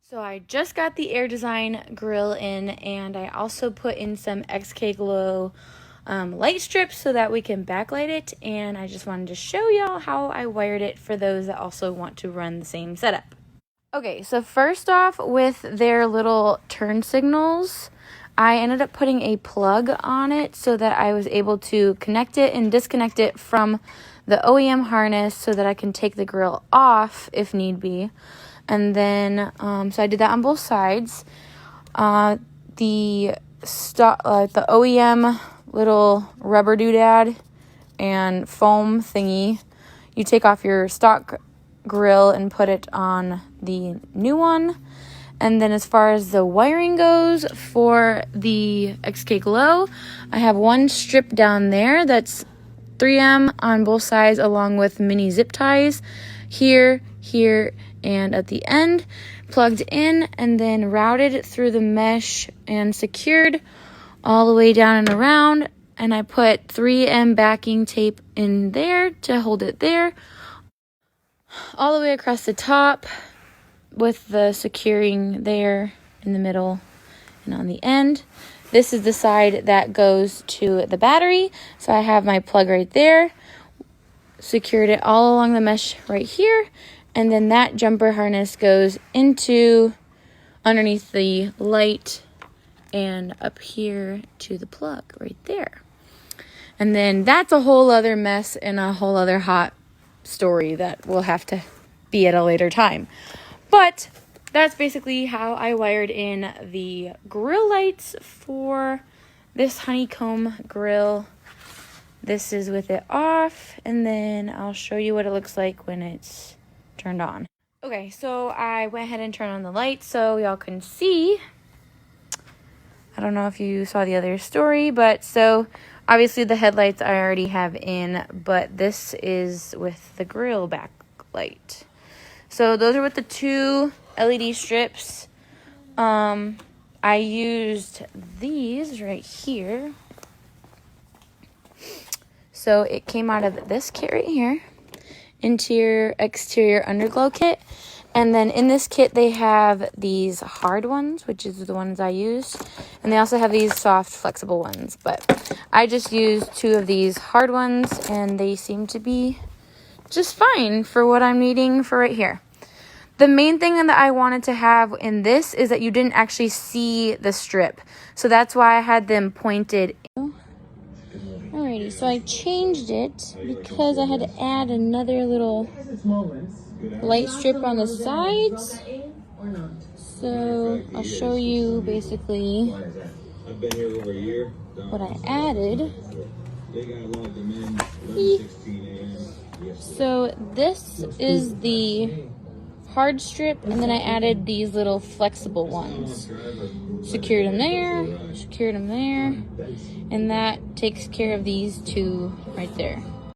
So I just got the 𝙖𝙘𝙪𝙩 grill in, and I also put in some XKGLOW light strips so that we can backlight it, and I just wanted to show y'all how I wired it for those that also want to run the same setup. Okay, so first off, with their little turn signals, I ended up putting a plug on it so that I was able to connect it and disconnect it from the OEM harness so that I can take the grill off if need be. And then, so I did that on both sides. The OEM little rubber doodad and foam thingy, you take off your stock grill and put it on the new one. And then as far as the wiring goes for the XKGLOW, I have one strip down there that's 3M on both sides, along with mini zip ties here, and at the end, plugged in and then routed through the mesh and secured all the way down and around. And I put 3M backing tape in there to hold it there, all the way across the top, with the securing there in the middle and on the end. This is the side that goes to the battery, so I have my plug right there, secured it all along the mesh right here, and then that jumper harness goes into underneath the light and up here to the plug right there. And then that's a whole other mess and a whole other hot story that will have to be at a later time. But that's basically how I wired in the grill lights for this honeycomb grill. This is with it off, and then I'll show you what it looks like when it's turned on. Okay, so I went ahead and turned on the lights so y'all can see. I don't know if you saw the other story, but so obviously the headlights I already have in, but this is with the grill backlight. So those are with the 2 LED strips. I used these right here. So it came out of this kit right here, interior, exterior underglow kit. And then in this kit, they have these hard ones, which is the ones I used. And they also have these soft, flexible ones. But I just used 2 of these hard ones, and they seem to be just fine for what I'm needing for right here. The main thing that I wanted to have in this is that you didn't actually see the strip. So that's why I had them pointed. Alrighty, so I changed it because I had to add another little light strip on the sides. So I'll show you basically what I added. So this is the hard strip, and then I added these little flexible ones. Secured them there, and that takes care of these 2 right there.